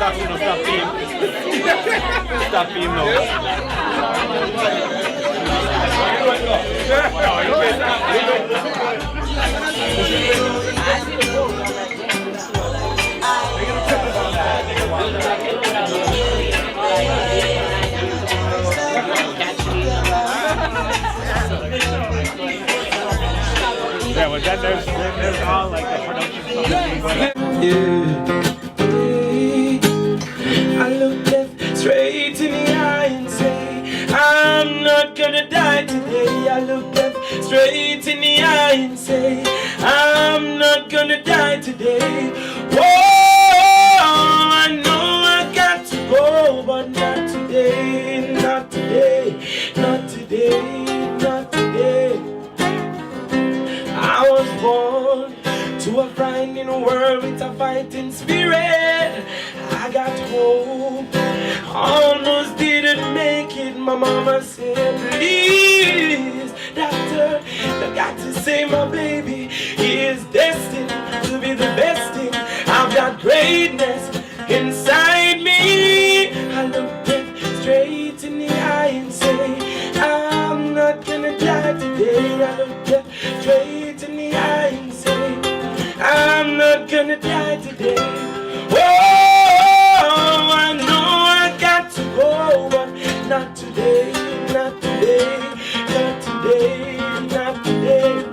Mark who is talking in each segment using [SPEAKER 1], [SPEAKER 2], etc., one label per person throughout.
[SPEAKER 1] Stop being no. Yeah, well, then there's all like the production stuff.
[SPEAKER 2] I look left straight in the eye and say, I'm not gonna die today. I look left straight in the eye and say, I'm not gonna die today. Whoa, I know I got to go, but not today, not today, not today, not today. I was born to a frightening world with a fighting spirit. I got hope, almost didn't make it. My mama said, please, doctor, you got to save my baby. He is destined to be the best thing. I've got greatness inside me. I looked it straight in the eye and say, I'm not gonna die today. I looked it straight in the eye and say, I'm not gonna die today. Oh, I know I got to go, but not today, not today, not today, not today.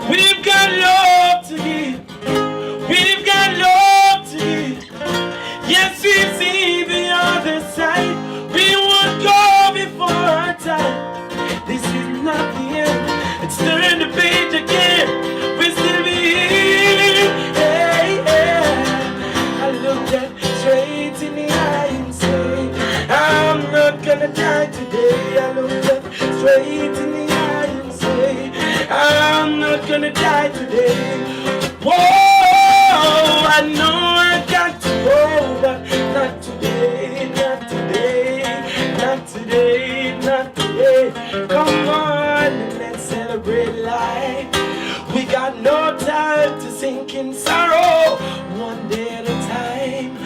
[SPEAKER 2] We've got love to give, we've got love to give. Yes, we see the other side. We won't go before our time. This is not the end. Let's turn the page again. We'll still be here. Hey, hey. I looked at straight in the eye and say, I'm not gonna die today. I looked at straight in the eye and say, I'm not gonna die today. Whoa, I know I got to go, but not today, not today, not today, not today. Come on, let's celebrate life. We got no time to sink in sorrow, one day at a time.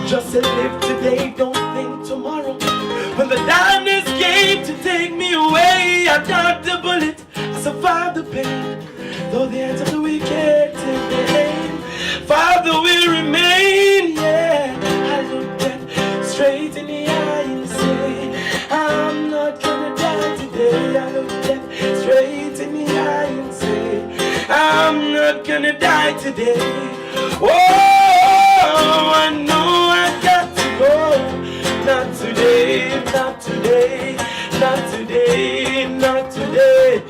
[SPEAKER 2] Just to live today, don't think tomorrow. When the darkness came to take me away, I dodged the bullet, I survived the pain. Though the hands of the wicked take the aim, Father will remain, yeah. I looked at straight in the eye and say, I'm not gonna die today. I looked at straight in the eye and say, I'm not gonna die today. Oh, I know I got to go. Not today, not today, not today, not today.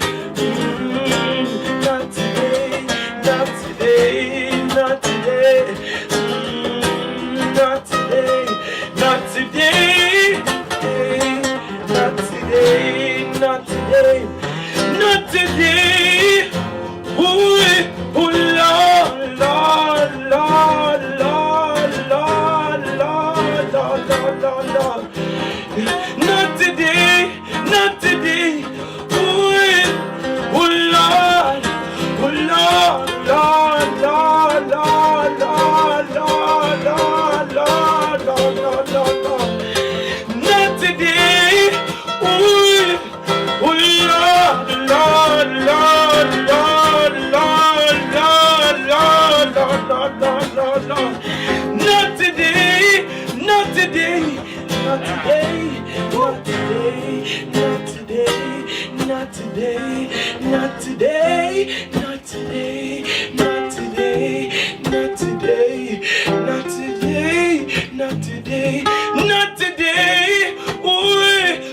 [SPEAKER 2] Not today, not today, not today. Not today, not today, not today, not today, not today. Ooh, oh Lord, Lord, Lord, Lord, Lord, Lord, Lord, Lord, Lord, Lord. Not today, not today. Ooh, oh Lord, oh Lord, Lord, Lord, Lord, Lord, Lord, Lord, Lord, Lord, Lord, Lord, Lord. Not today. Ooh, oh Lord, Lord, Lord, Lord, Lord, Lord, Lord, Lord, Lord, Lord, Lord, Lord. Not today, not today, not today, not today, not today, not today, not today, not today, not today, not today, not today, not today, not today. Oh,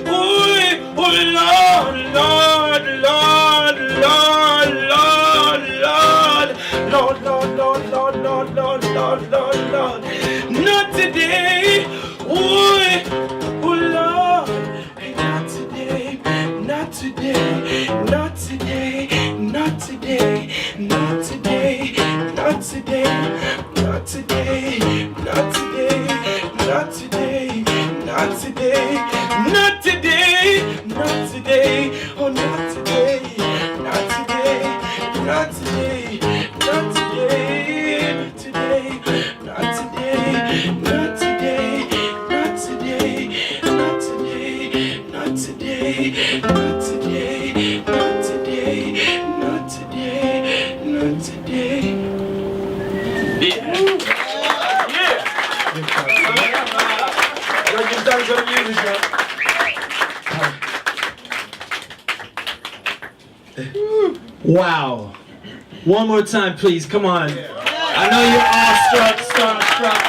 [SPEAKER 2] oh, oh, Lord, Lord, Lord, Lord, Lord, Lord, Lord, Lord, Lord, Lord, Lord, Lord, Lord, Lord, Lord. Not today. Oh, oh, Lord. Not today, not today, not today, not today, not today, not today, not today, not today, not today, not today, not today, not today, oh not today, not today, not today, not today. thanks for the music, man. Wow. One more time, please. Come on. I know you're awestruck, starstruck,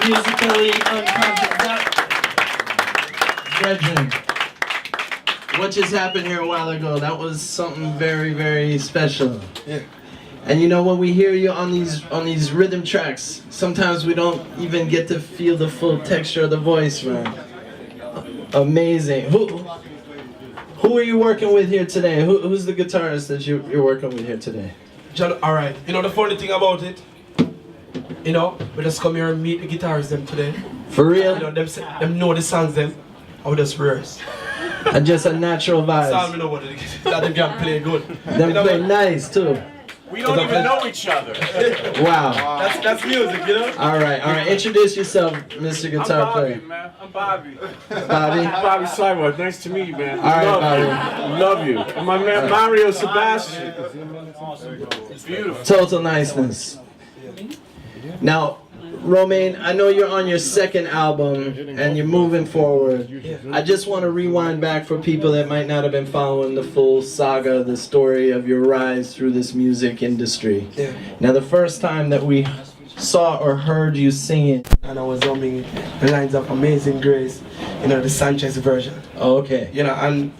[SPEAKER 2] musically unconscious. Brethren, what just happened here a while ago, that was something very, very special. Yeah. And you know, when we hear you on these rhythm tracks, sometimes we don't even get to feel the full texture of the voice, man. Amazing. Who are you working with here today? Who's the guitarist that you're working with here today?
[SPEAKER 3] John, alright. You know the funny thing about it? You know, we just come here and meet the guitarists them today.
[SPEAKER 2] For real?
[SPEAKER 3] You know, them know the songs them. I would just rehearse.
[SPEAKER 2] And just a natural vibe.
[SPEAKER 3] Sound, you know what it is. That them can play good.
[SPEAKER 2] Them
[SPEAKER 3] you know
[SPEAKER 2] play nice too.
[SPEAKER 1] We don't even know each other.
[SPEAKER 2] Wow.
[SPEAKER 3] That's music, you know?
[SPEAKER 2] Alright. Introduce yourself, Mr. Guitar
[SPEAKER 1] I'm Bobby,
[SPEAKER 2] Player.
[SPEAKER 1] man. I'm Bobby.
[SPEAKER 2] Bobby?
[SPEAKER 1] Bobby Cyborg. Nice to meet you, man.
[SPEAKER 2] Alright, Bobby.
[SPEAKER 1] Love you. And my man Mario Sebastian. It's beautiful.
[SPEAKER 2] Total niceness. Now, Romain, I know you're on your second album and you're moving forward. I just want to rewind back for people that might not have been following the full saga, the story of your rise through this music industry.
[SPEAKER 3] Yeah.
[SPEAKER 2] Now, the first time that we saw or heard you singing,
[SPEAKER 3] And I was humming the lines of Amazing Grace, you know, the Sanchez version.
[SPEAKER 2] oh, okay.
[SPEAKER 3] You know, and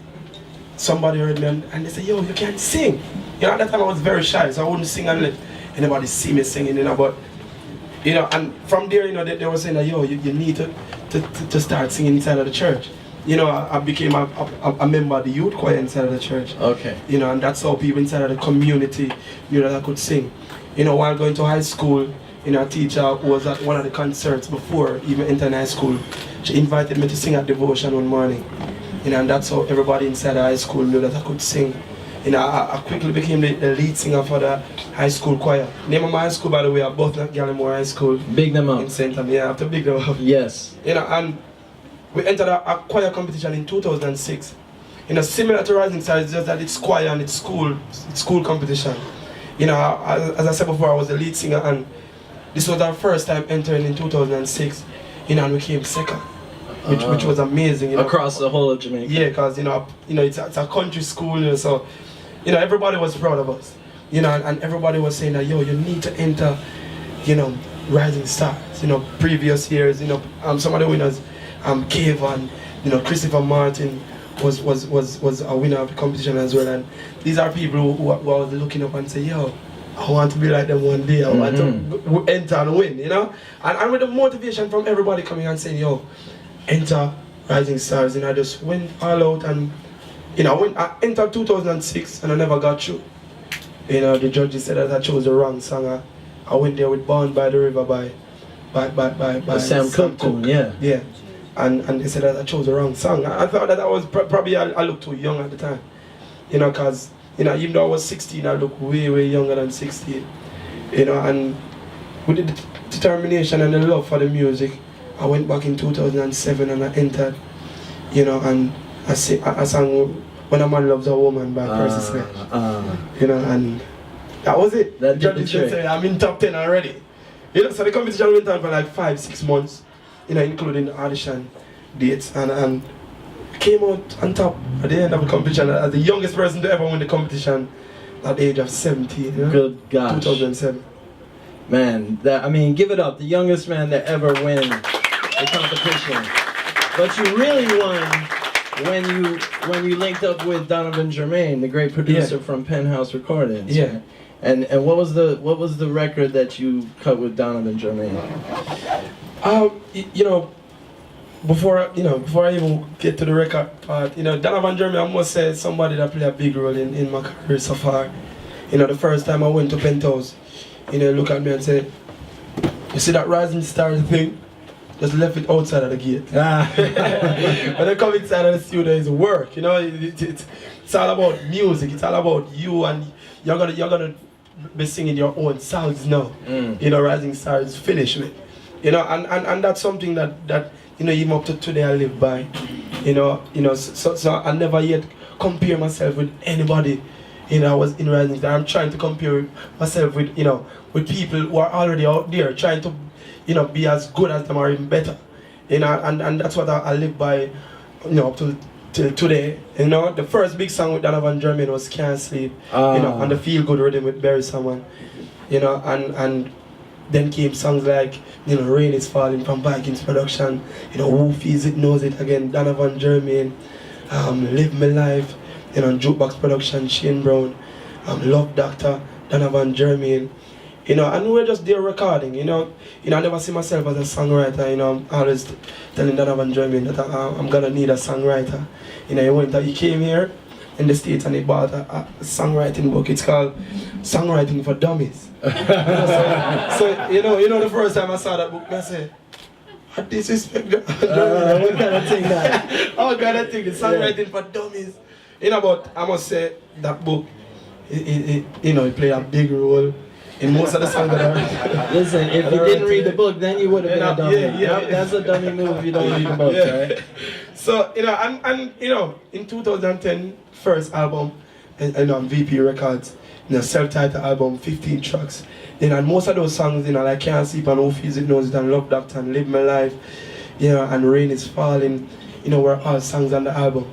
[SPEAKER 3] somebody heard me and they said, yo, you can't sing. You know, at that time I was very shy, so I wouldn't sing and let anybody see me singing, you know, but you know, and from there, you know, they were saying that, yo, you need to start singing inside of the church. You know, I became a member of the youth choir inside of the church.
[SPEAKER 2] Okay.
[SPEAKER 3] You know, and that's how people inside of the community, you know, that could sing. You know, while going to high school, you know, a teacher who was at one of the concerts before even entering high school, she invited me to sing at devotion one morning. You know, and that's how everybody inside of high school knew that I could sing. You know, I quickly became the lead singer for the high school choir. Name of my high school, by the way, are both Gallimore High School.
[SPEAKER 2] Big them up.
[SPEAKER 3] In St. Anne. Yeah, I have to big them up.
[SPEAKER 2] Yes.
[SPEAKER 3] You know, and we entered a choir competition in 2006. You know, similar to Rising Stars, just that it's choir and it's school competition. You know, as I said before, I was the lead singer, and this was our first time entering in 2006. You know, and we came second. Which was amazing, you know.
[SPEAKER 2] Across the whole of Jamaica.
[SPEAKER 3] Yeah, because you know it's a country school, you know, so you know everybody was proud of us, you know, and everybody was saying that, yo, you need to enter, you know, Rising Stars. You know, previous years, you know, some of the winners, Cave and you know Christopher Martin was a winner of the competition as well, and these are people who was looking up and say, yo, I want to be like them one day. I want to enter and win, you know, and with the motivation from everybody coming and saying, yo, enter Rising Stars, and I just went all out, and you know, I entered 2006 and I never got through. You know, the judges said that I chose the wrong song. I went there with Born by the River by
[SPEAKER 2] Sam Cooke. Yeah.
[SPEAKER 3] Yeah, and they said that I chose the wrong song. I thought that I was probably I looked too young at the time. You know, cause you know, even though I was 16, I looked way younger than 16. You know, and with the determination and the love for the music, I went back in 2007 and I entered, you know, and I sang When a Man Loves a Woman by Percy Sledge. You know, and that was it.
[SPEAKER 2] That did the
[SPEAKER 3] Judges
[SPEAKER 2] trick.
[SPEAKER 3] say I'm in top 10 already. You know, so the competition went on for like 5-6 months, you know, including the audition dates, and came out on top at the end of the competition as the youngest person to ever win the competition at the age of 17. You know?
[SPEAKER 2] Good gosh.
[SPEAKER 3] 2007.
[SPEAKER 2] Man, I mean, give it up. The youngest man to ever win the competition. But you really won when you linked up with Donovan Germain, the great producer from Penthouse Recordings.
[SPEAKER 3] Yeah.
[SPEAKER 2] And what was the record that you cut with Donovan Germain?
[SPEAKER 3] You know, before I even get to the record part, you know, Donovan Germain, I must say, somebody that played a big role in my career so far. You know, the first time I went to Penthouse, you know, look at me and say, you see that Rising Stars thing? Just left it outside of the gate. When I come inside of the studio, it's work. You know, it's all about music. It's all about you, and you're gonna be singing your own songs now. You know, Rising Stars is finished with. You know, and that's something that you know, even up to today I live by. You know, so I never yet compare myself with anybody. You know, I was in Rising Stars. I'm trying to compare myself with, you know, with people who are already out there trying to, you know, be as good as them or even better. You know, and that's what I live by, you know, up till today. You know, the first big song with Donovan Germain was Can't Sleep, you know, and the Feel Good rhythm with Barry Salmon. You know, and then came songs like, you know, Rain is Falling from Vikings production, you know, Who Feels It Knows It again, Donovan Germain, Live My Life, you know, Jukebox production, Shane Brown, Love Doctor, Donovan Germain, you know, and we're just there recording, you know, I never see myself as a songwriter, you know, I'm always telling Donovan Germain that I'm gonna need a songwriter. You know, he came here in the States and he bought a songwriting book. It's called Songwriting for Dummies. so you know, the first time I saw that book, I said, I disrespect what kind of thing that? Oh God, I think it's Songwriting for Dummies. You know, but I must say that book, you know, it played a big role in most of the songs that I heard.
[SPEAKER 4] Listen, if you didn't read the book, then you would have been a dummy.
[SPEAKER 3] Yeah.
[SPEAKER 4] That's a dummy move if you don't read the book, right?
[SPEAKER 3] So, you know, and you know, in 2010, first album, you know, on VP Records, you know, self-titled album, 15 tracks. You know, and most of those songs, you know, like Can't Sleep and Who Feels It Knows It and Love Doctor and Live My Life, you know, and Rain is Falling, you know, were all songs on the album.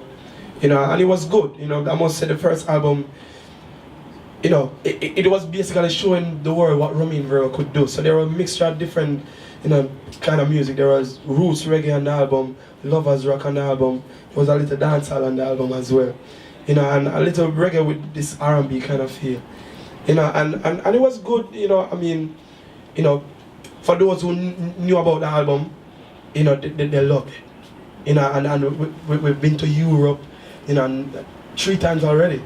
[SPEAKER 3] You know, and it was good. You know, I must say the first album, you know, it was basically showing the world what Romain Virgo could do. So there were a mixture of different, you know, kind of music. There was roots reggae on the album, lovers rock on the album. There was a little dancehall on the album as well. You know, and a little reggae with this R&B kind of feel. You know, and it was good, you know, I mean, you know, for those who knew about the album, you know, they loved it. You know, and we've been to Europe, you know, 3 times already.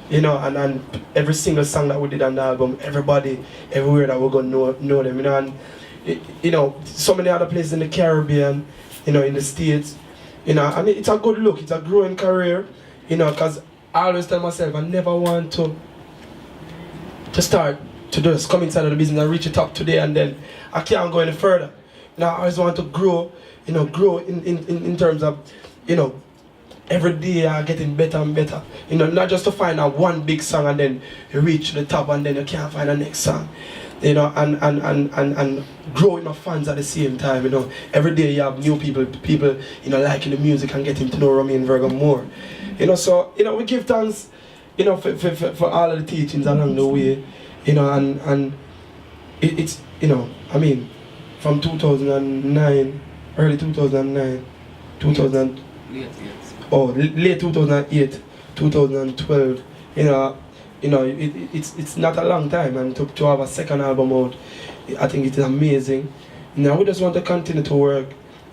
[SPEAKER 3] You know, and every single song that we did on the album, everybody, everywhere that we're going to know them, you know, and, you know, so many other places in the Caribbean, you know, in the States, you know, and it's a good look, it's a growing career, you know, because I always tell myself I never want to start to just come inside of the business and reach the top today and then I can't go any further. You know, I always want to grow, you know, grow in terms of, you know, every day I'm getting better and better. You know, not just to find out one big song and then you reach the top and then you can't find the next song. You know, and growing my fans at the same time, you know. Every day you have new people, you know, liking the music and getting to know Romain Virgo more. You know, so, you know, we give thanks, you know, for all of the teachings along the way. You know, and it's, you know, I mean, from 2009, early 2009, late 2008, 2012, you know, it's not a long time, and to have a second album out, I think it is amazing. You know, we just want to continue to work,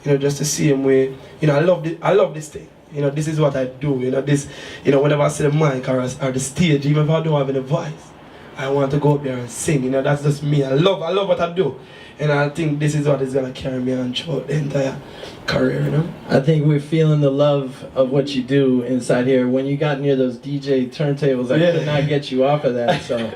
[SPEAKER 3] you know, just the same way. You know, I love this thing. You know, this is what I do. You know, this, you know, whenever I see the mic or the stage, even if I don't have any voice, I want to go up there and sing. You know, that's just me. I love what I do. And I think this is what is gonna carry me on throughout the entire career, you know?
[SPEAKER 4] I think we're feeling the love of what you do inside here. When you got near those DJ turntables, I could not get you off of that, so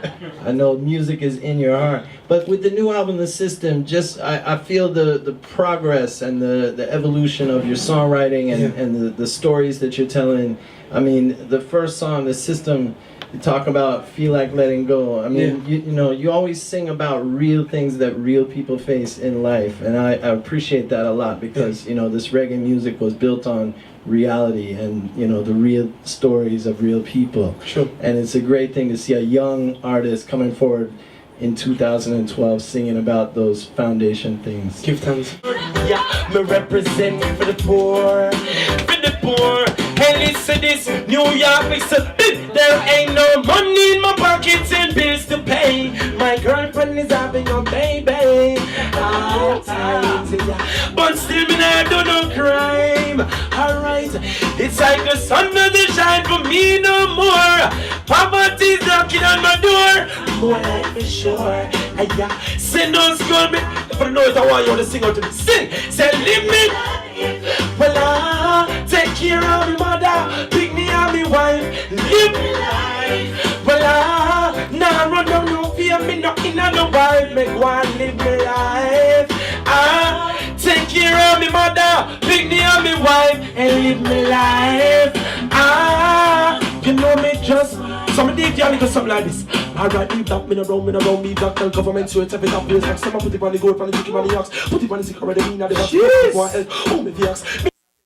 [SPEAKER 4] I know music is in your heart. But with the new album, The System, just I feel the progress and the evolution of your songwriting and the stories that you're telling. I mean, the first song, The System, you talk about feel like letting go. I mean, you know, you always sing about real things that real people face in life, and I appreciate that a lot because, you know, this reggae music was built on reality and, you know, the real stories of real people.
[SPEAKER 3] Sure.
[SPEAKER 4] And it's a great thing to see a young artist coming forward in 2012 singing about those foundation things.
[SPEAKER 3] Give thanks.
[SPEAKER 2] Yeah, me represent for the poor, Hey, listen this, New York, listen. There ain't no money in my pockets and bills to pay. My girlfriend is having a baby. But still me not do no crime. Alright, it's like the sun doesn't shine for me no more. Poverty's knocking on my door. More life is sure. Send those girl me. If I know it, I want you to sing out to me. Sing, say leave me. Well, I take care of my mother, pick me up my wife, live my life. Well, I nah run down no fear, me not in no wife, make one live my life. I take care of my mother, pick me up my wife, and live my life. You know me just, somebody
[SPEAKER 3] it, y'all niggas something like this. Alright, leave that, me no round, me black, tell government so it's every up place. Like, some put it on the gold, on the chicken, on the ox. Put it on the sick already, me not the box. Jeez! Oh, me the ox.